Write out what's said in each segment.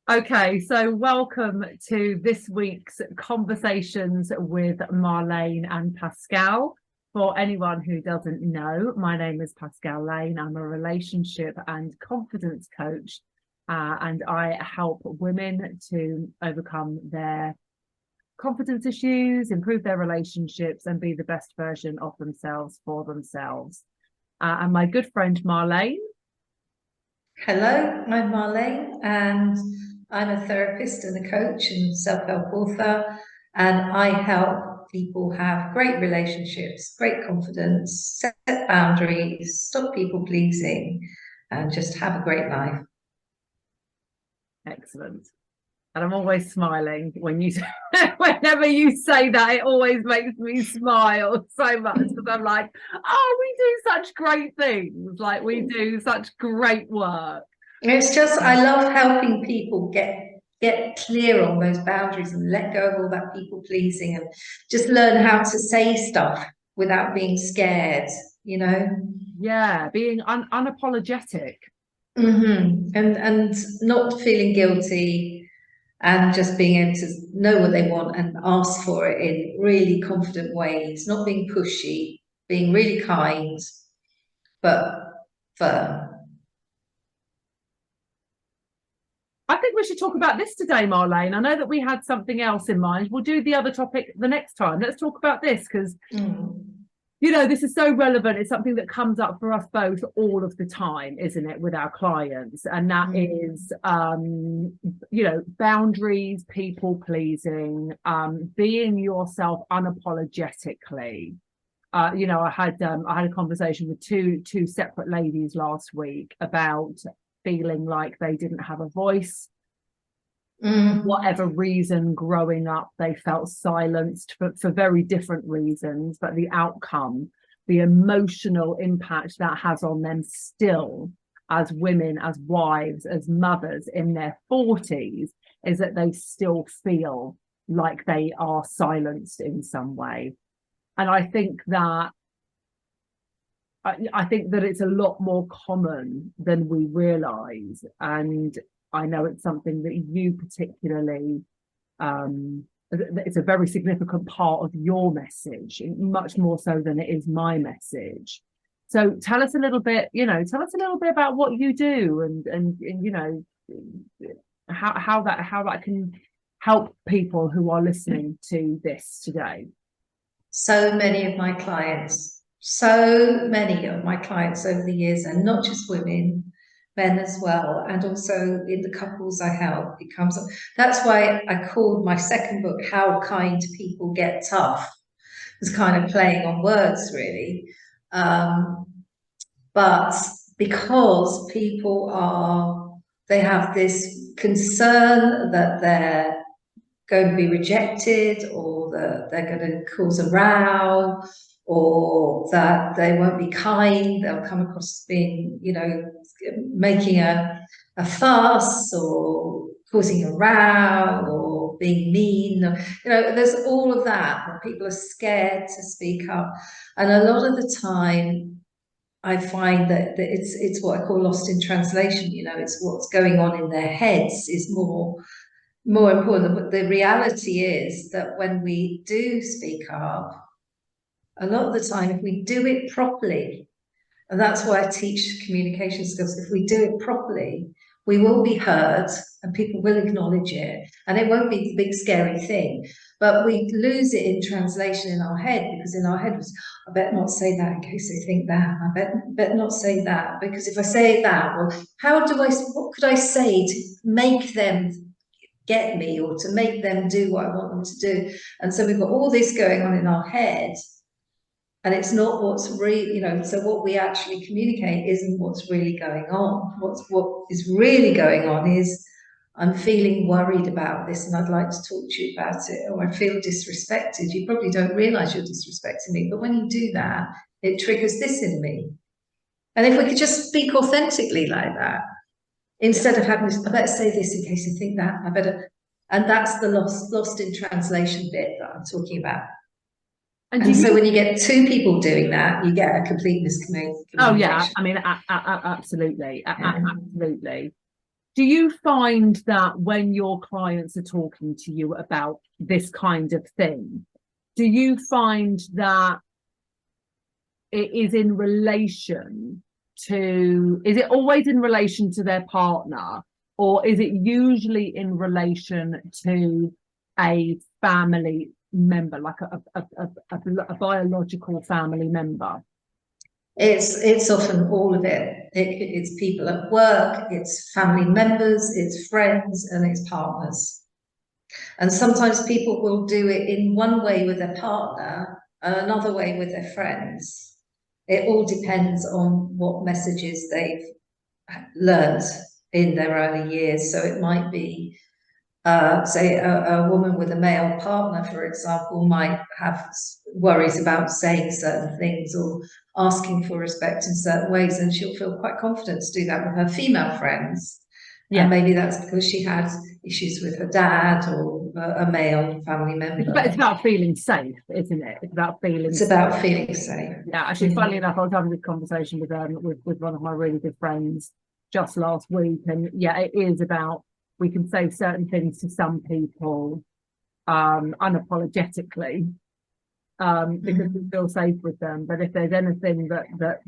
Okay, so welcome to this week's Conversations with Marléne and Pascale. For anyone who doesn't know, my name is Pascale Lane. I'm a relationship and confidence coach, and I help women to overcome their confidence issues, improve their relationships, and be the best version of themselves for themselves. And my good friend Marléne. Hello, I'm Marléne, and I'm a therapist and a coach and self-help author, and I help people have great relationships, great confidence, set boundaries, stop people pleasing, and just have a great life. Excellent. And I'm always smiling when you whenever you say that. It always makes me smile so much because I'm like, oh, we do such great things, like we do such great work. It's just, I love helping people get clear on those boundaries and let go of all that people pleasing and just learn how to say stuff without being scared, you know? Yeah, being unapologetic. And not feeling guilty and just being able to know what they want and ask for it in really confident ways, not being pushy, being really kind, but firm. I think we should talk about this today, Marléne. I know that we had something else in mind. We'll do the other topic the next time. Let's talk about this because, you know, this is so relevant. It's something that comes up for us both all of the time, isn't it, with our clients? And that is, you know, boundaries, people pleasing, being yourself unapologetically. You know, I had a conversation with two separate ladies last week about feeling like they didn't have a voice. Whatever reason growing up, they felt silenced for very different reasons, but the outcome, the emotional impact that has on them still as women, as wives, as mothers in their 40s, is that they still feel like they are silenced in some way. And I think that it's a lot more common than we realize. And I know it's something that you particularly, it's a very significant part of your message, much more so than it is my message. So tell us a little bit, about what you do and you know, how that can help people who are listening to this today. So many of my clients over the years, and not just women, men as well, and also in the couples I help, that's why I called my second book How Kind People Get Tough. It's kind of playing on words, really. But because they have this concern that they're going to be rejected, or that they're going to cause a row, or that they won't be kind, they'll come across as being, you know, making a fuss or causing a row or being mean. You know, there's all of that where people are scared to speak up. And a lot of the time I find that it's what I call lost in translation. You know, it's what's going on in their heads is more important. But the reality is that when we do speak up, a lot of the time, if we do it properly, and that's why I teach communication skills, if we do it properly, we will be heard and people will acknowledge it, and it won't be the big scary thing. But we lose it in translation in our head, because in our head was, I better not say that in case they think that. I better not say that, because if I say that, well, what could I say to make them get me, or to make them do what I want them to do? And so we've got all this going on in our head, and it's not what's really, you know, so what we actually communicate isn't what's really going on. What is really going on is, I'm feeling worried about this and I'd like to talk to you about it, or I feel disrespected. You probably don't realize you're disrespecting me, but when you do that, it triggers this in me. And if we could just speak authentically like that, instead of having this, I better say this in case you think that, and that's the lost in translation bit that I'm talking about. And so when you get two people doing that, you get a complete miscommunication. Oh yeah, I mean, absolutely, absolutely. Do you find that when your clients are talking to you about this kind of thing, do you find that it is in relation to, is it always in relation to their partner, or is it usually in relation to a family member, like a biological family member? It's often all of it. It's people at work, it's family members, it's friends, and it's partners. And sometimes people will do it in one way with their partner and another way with their friends. It all depends on what messages they've learned in their early years. So it might be, say, a woman with a male partner, for example, might have worries about saying certain things or asking for respect in certain ways, and she'll feel quite confident to do that with her female friends. Yeah. And maybe that's because she had issues with her dad or a male family member. It's about feeling safe, isn't it? It's about feeling safe. Yeah, actually, funnily enough, I was having this conversation with one of my really good friends just last week, and yeah, it is about, we can say certain things to some people unapologetically because we feel safe with them, but if there's anything that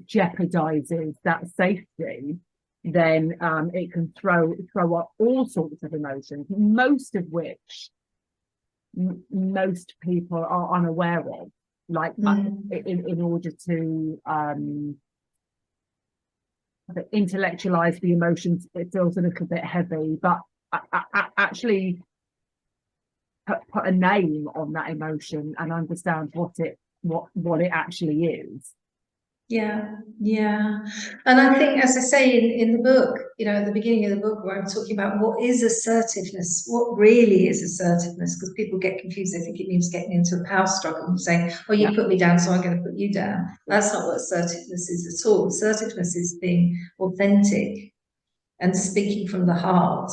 jeopardizes that safety, then it can throw up all sorts of emotions, most of which most people are unaware of, like in order to intellectualize the emotions. It feels a little bit heavy, but actually put a name on that emotion and understand what it actually is. Yeah. And I think, as I say in the book, at the beginning of the book, where I'm talking about what is assertiveness, what really is assertiveness, because people get confused. They think it means getting into a power struggle and saying, oh, you put me down, so I'm going to put you down. That's not what assertiveness is at all. Assertiveness is being authentic and speaking from the heart.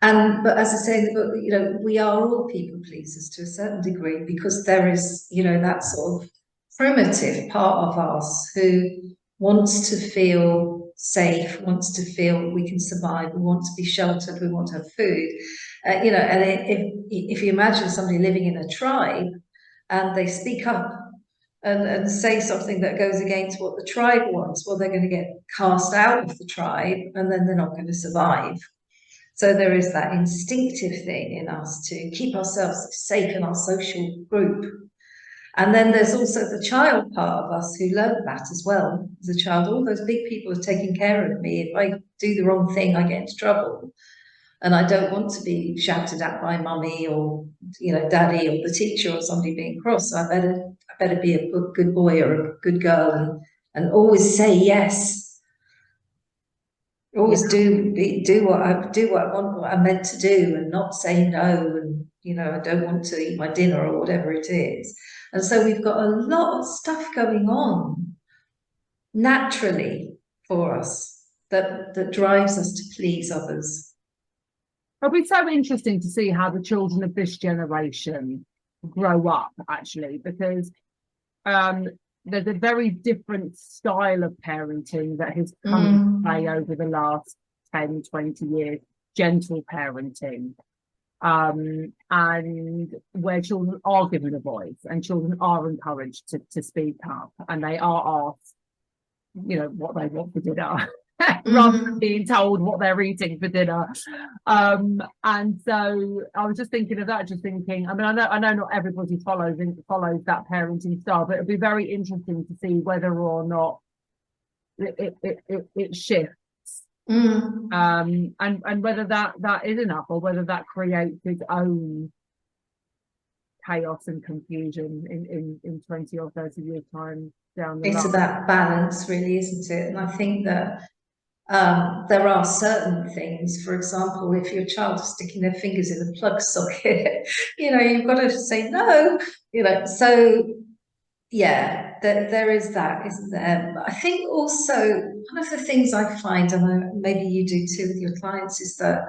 But as I say in the book, we are all people pleasers to a certain degree, because there is, that sort of primitive part of us who wants to feel safe, wants to feel we can survive, we want to be sheltered, we want to have food. And if you imagine somebody living in a tribe and they speak up and say something that goes against what the tribe wants, well, they're going to get cast out of the tribe, and then they're not going to survive. So there is that instinctive thing in us to keep ourselves safe in our social group. And then there's also the child part of us who learned that as well. As a child, all those big people are taking care of me. If I do the wrong thing, I get into trouble. And I don't want to be shouted at by mummy or, daddy or the teacher or somebody being cross. So I better be a good boy or a good girl and always say yes. Always do what I want, what I'm meant to do, and not say no. And I don't want to eat my dinner or whatever it is. And so we've got a lot of stuff going on naturally for us that drives us to please others. It'll be so interesting to see how the children of this generation grow up, actually, because there's a very different style of parenting that has come into play over the last 10, 20 years, gentle parenting, and where children are given a voice and children are encouraged to speak up, and they are asked, what they want for dinner. Rather than being told what they're eating for dinner. And so I was just thinking of that, I mean, I know not everybody follows that parenting style, but it'd be very interesting to see whether or not it shifts. And whether that is enough, or whether that creates its own chaos and confusion in 20 or 30 years time down the line. It's about balance, really, isn't it? And I think that there are certain things, for example, if your child is sticking their fingers in a plug socket, you've got to say no, so yeah, there is that, isn't there? But I think also one of the things I find, and maybe you do too with your clients, is that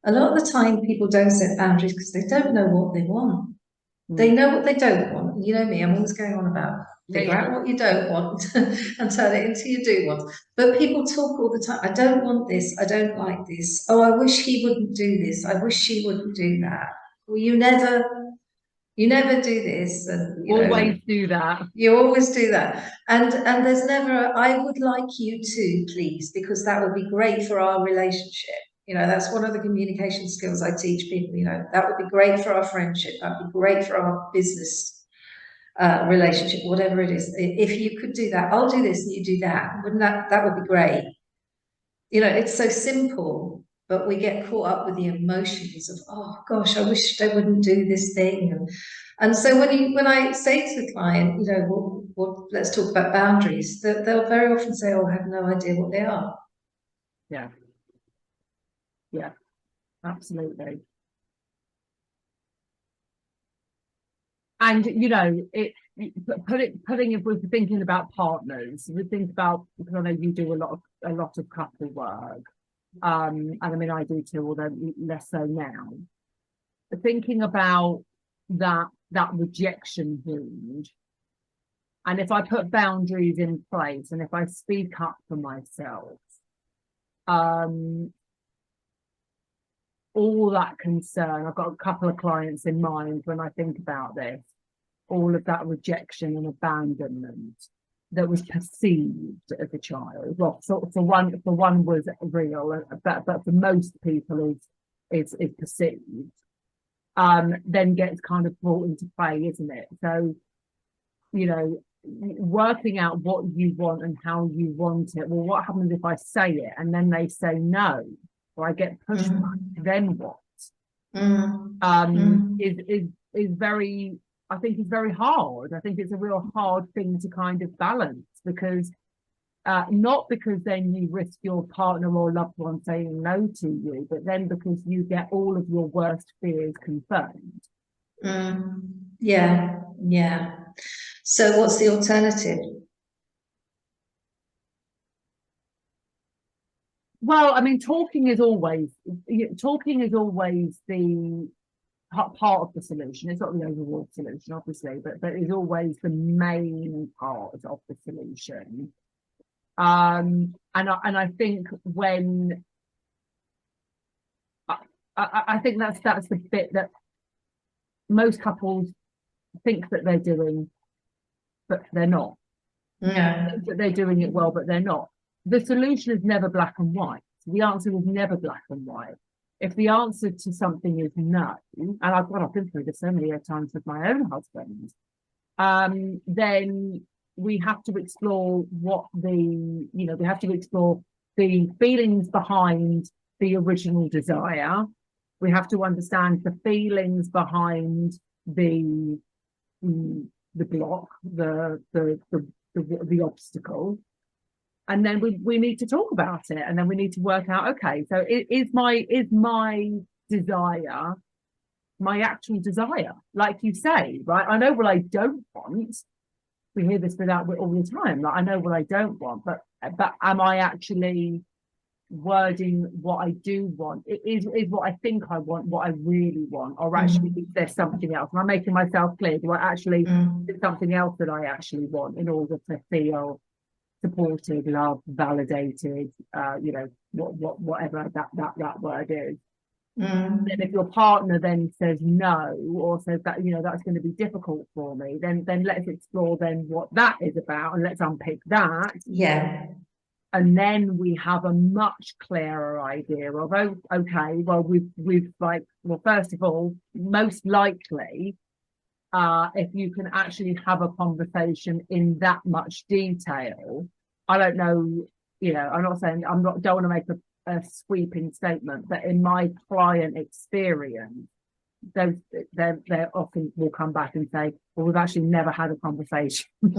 a lot of the time people don't set boundaries because they don't know what they want. They know what they don't want. You know me, I'm always going on about figure out what you don't want and turn it into you do want. But people talk all the time. I don't want this. I don't like this. Oh, I wish he wouldn't do this. I wish she wouldn't do that. Well, you never do this, and you always do that. You always do that, and there's never I would like you to, please, because that would be great for our relationship. That's one of the communication skills I teach people. That would be great for our friendship. That'd be great for our business relationship, whatever it is. If you could do that, I'll do this and you do that. Wouldn't that would be great? It's so simple, but we get caught up with the emotions of, oh gosh, I wish they wouldn't do this thing. And so when I say to the client, well, let's talk about boundaries, they'll very often say, oh, I have no idea what they are. Yeah, absolutely. And putting if we're thinking about partners, we think about, because I know you do a lot of couple work, and I mean I do too, although less so now. Thinking about that rejection wound, and if I put boundaries in place, and if I speak up for myself, all that concern, I've got a couple of clients in mind when I think about this, all of that rejection and abandonment that was perceived as a child. Well, for one was real, but for most people is perceived. Then gets kind of brought into play, isn't it? So, working out what you want and how you want it. Well, what happens if I say it and then they say no, or I get pushed back? Then what? Is very, I think it's very hard. I think it's a real hard thing to kind of balance, because not because then you risk your partner or loved one saying no to you, but then because you get all of your worst fears confirmed. Yeah. So what's the alternative? Well, I mean, talking is always the part of the solution. It's not the overall solution, obviously, but it's always the main part of the solution. And I think when I think that's the bit that most couples think that they're doing, but they're not. Think that they're doing it well, but they're not. The solution is never black and white. The answer is never black and white. If the answer to something is no, and I've been through this so many times with my own husband, then we have to explore we have to explore the feelings behind the original desire. We have to understand the feelings behind the block, the obstacle. And then we need to talk about it, and then we need to work out, okay, so is my desire my actual desire? Like you say, right? I know what I don't want. We hear this all the time. Like, I know what I don't want, but am I actually wording what I do want? Is what I think I want what I really want, or actually is there something else? Am I making myself clear? Do I actually there's something else that I actually want in order to feel supported, loved, validated, whatever that word is. And if your partner then says no, or says that that's going to be difficult for me, then let's explore then what that is about, and let's unpick that. And then we have a much clearer idea of, oh, okay, well, first of all, most likely, if you can actually have a conversation in that much detail, I don't know, I'm not saying, don't want to make a sweeping statement, but in my client experience, they often will come back and say, well, we've actually never had a conversation. So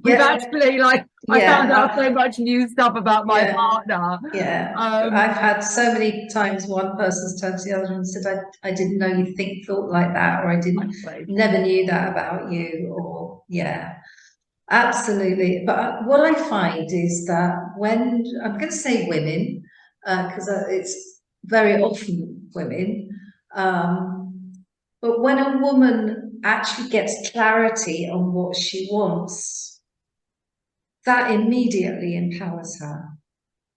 we've actually I found out so much new stuff about my partner. I've had so many times one person's turned to the other and said, I didn't know you thought like that, or I never knew that about you, or absolutely. But what I find is that when I'm going to say women, because it's very often women, but when a woman actually gets clarity on what she wants, that immediately empowers her.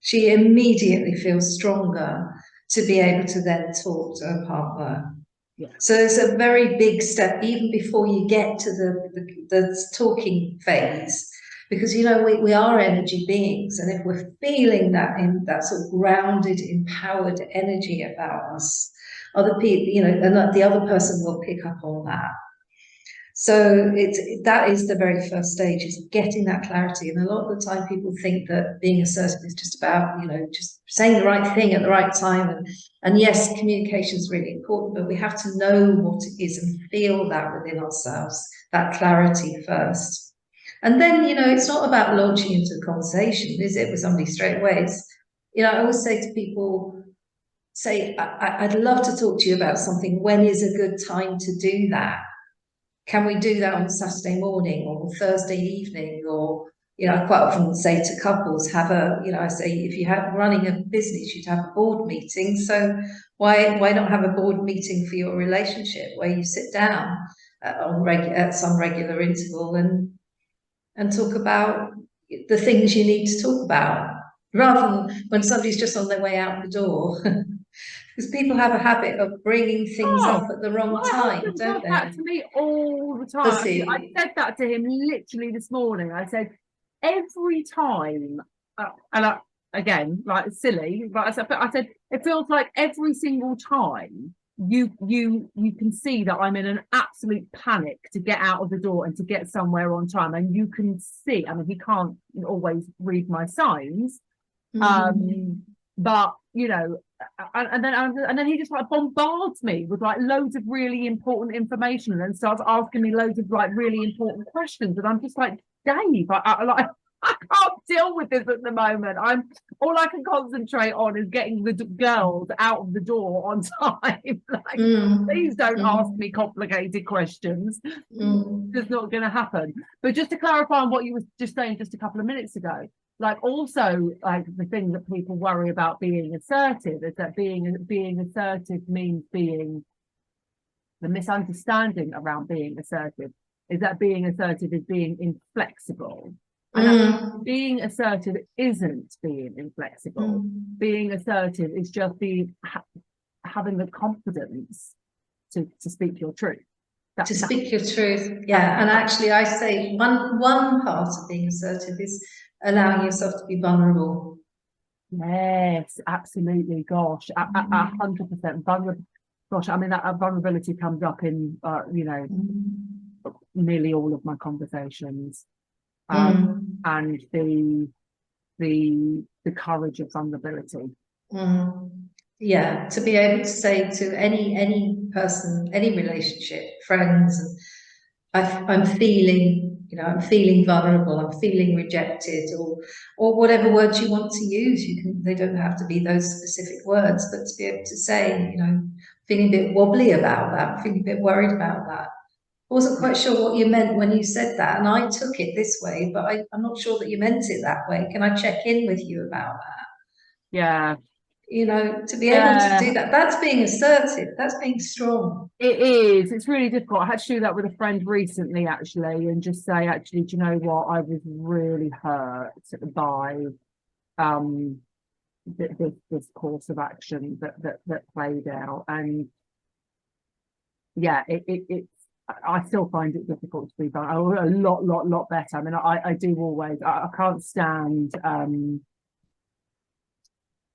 She immediately feels stronger to be able to then talk to her partner. Yeah. So it's a very big step, even before you get to the talking phase, because, you know, we are energy beings, and if we're feeling that in that sort of grounded, empowered energy about us, other people, you know, and the other person will pick up on that. So that is the very first stage, is getting that clarity. And a lot of the time people think that being assertive is just about, you know, just saying the right thing at the right time. And yes, communication is really important, but we have to know what it is and feel that within ourselves, that clarity first. And then, you know, it's not about launching into a conversation, is it, with somebody straight away? It's, you know, I always say to people, I'd love to talk to you about something. When is a good time to do that? Can we do that on Saturday morning or Thursday evening? Or, you know, I quite often say to couples, have a, you know, I say, if you have running a business, you'd have a board meeting. So why not have a board meeting for your relationship, where you sit down at some regular interval and talk about the things you need to talk about, rather than when somebody's just on their way out the door. Because people have a habit of bringing things up at the wrong time, don't does they? that to me all the time. I said that to him literally this morning. I said, every time, again, like silly, but I said, it feels like every single time you can see that I'm in an absolute panic to get out of the door and to get somewhere on time. And you can see, I mean, he can't always read my signs, but, you know, and then he just like bombards me with like loads of really important information, and then starts asking me loads of like really important questions, and I'm just like, Dave, I can't deal with this at the moment. All I can concentrate on is getting the girls out of the door on time. Like, please don't ask me complicated questions. It's not going to happen. But just to clarify on what you were just saying just a couple of minutes ago, like, also, like, the thing that people worry about being assertive is that being assertive means being, the misunderstanding around being assertive is that being assertive is being inflexible. And being assertive isn't being inflexible. Being assertive is just having the confidence to speak your truth. To speak your truth, yeah. And actually, I say one part of being assertive is allowing yourself to be vulnerable. Yes, absolutely. Gosh, 100% vulnerable. Gosh, I mean, that vulnerability comes up in you know, nearly all of my conversations, and the courage of vulnerability. Yeah, to be able to say to any person, any relationship, friends, I'm feeling, you know, I'm feeling vulnerable, I'm feeling rejected, or whatever words you want to use. They don't have to be those specific words, but to be able to say, you know, feeling a bit wobbly about that, feeling a bit worried about that. I wasn't quite sure what you meant when you said that, and I took it this way, but I'm not sure that you meant it that way. Can I check in with you about that? Yeah. You know, to be able to do that, that's being assertive, that's being strong. It is. It's really difficult. I had to do that with a friend recently, actually, and just say, actually, do you know what? I was really hurt by this course of action that played out, and yeah, it's. I still find it difficult to be a lot better. I mean, I do always. I can't stand.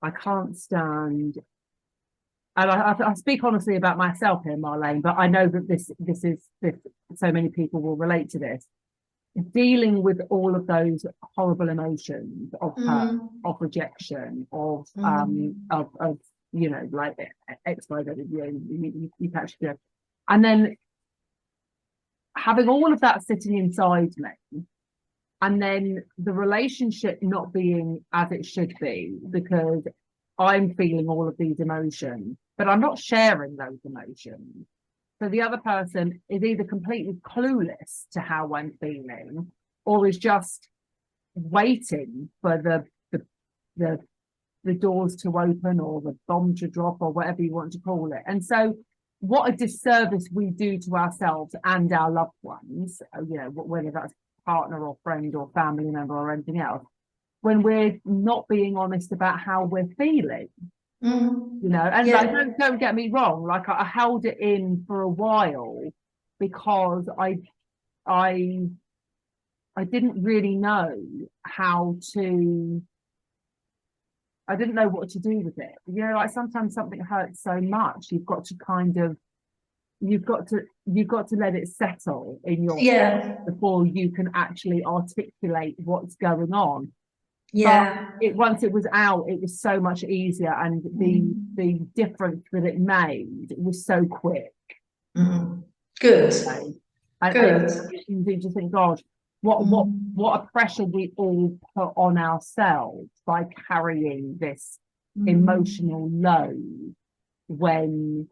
I can't stand, and I speak honestly about myself here, Marlene, but I know that this so many people will relate to this. Dealing with all of those horrible emotions of hurt, of rejection, of you know, like X, Y, Z, you catch it, and then having all of that sitting inside me, and then the relationship not being as it should be, because I'm feeling all of these emotions, but I'm not sharing those emotions. So the other person is either completely clueless to how I'm feeling, or is just waiting for the doors to open, or the bomb to drop, or whatever you want to call it. And so what a disservice we do to ourselves and our loved ones, you know, whether that's partner or friend or family member or anything else, when we're not being honest about how we're feeling. You know, and like, don't get me wrong, like I held it in for a while because I didn't really know how to, I didn't know what to do with it. You know, like sometimes something hurts so much, you've got to kind of, you've got to let it settle in your before you can actually articulate what's going on. But once it was out, it was so much easier, and the difference that it made was so quick. Good. And you just think, God, what a pressure we all put on ourselves by carrying this emotional load when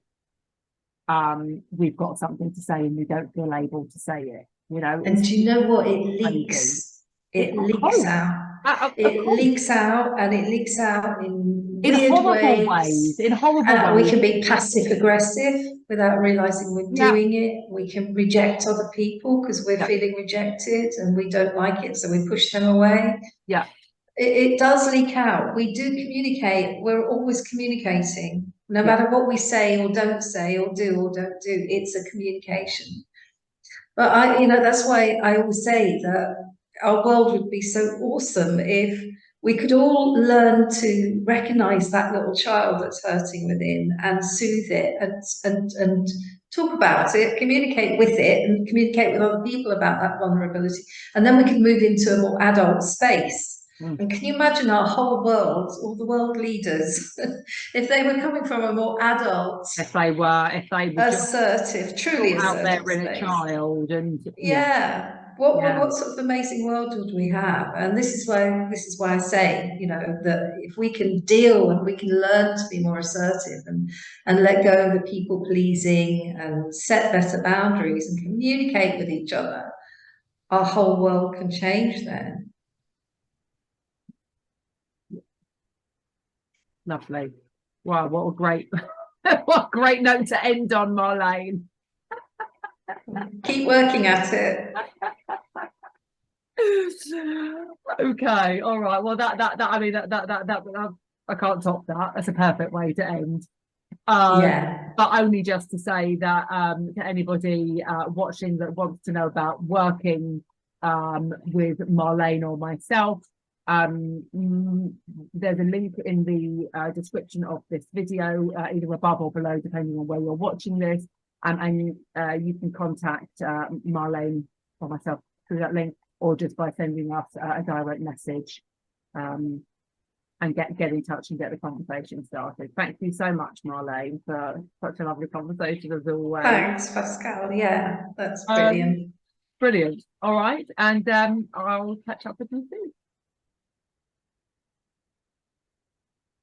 we've got something to say and we don't feel able to say it. You know, and do you know what? It leaks. It leaks out. It leaks out, and it leaks out in weird ways. In horrible ways. We can be passive aggressive without realizing we're doing it. We can reject other people because we're feeling rejected and we don't like it, so we push them away. It does leak out. We do communicate. We're always communicating, no matter what we say or don't do or don't do. It's a communication. But you know, that's why I always say that our world would be so awesome if we could all learn to recognize that little child that's hurting within and soothe it and talk about it, communicate with it, and communicate with other people about that vulnerability. And then we can move into a more adult space. And can you imagine our whole world, all the world leaders, if they were coming from a more adult, if they were assertive, truly assertive out there in a child, and what sort of amazing world would we have? And this is why I say, you know, that if we can deal and we can learn to be more assertive and let go of the people pleasing and set better boundaries and communicate with each other, our whole world can change then. Lovely. Wow, what a great what a great note to end on, Marléne. Keep working at it. Okay, all right. Well, that I mean that I can't top that. That's a perfect way to end. But only just to say that to anybody watching that wants to know about working with Marléne or myself, there's a link in the description of this video, either above or below, depending on where you're watching this, and you can contact Marléne or myself through that link, or just by sending us a direct message, and get in touch and get the conversation started. Thank you so much, Marléne, for such a lovely conversation as always. Thanks, Pascale. Yeah, that's brilliant. Brilliant. All right, and I'll catch up with you soon.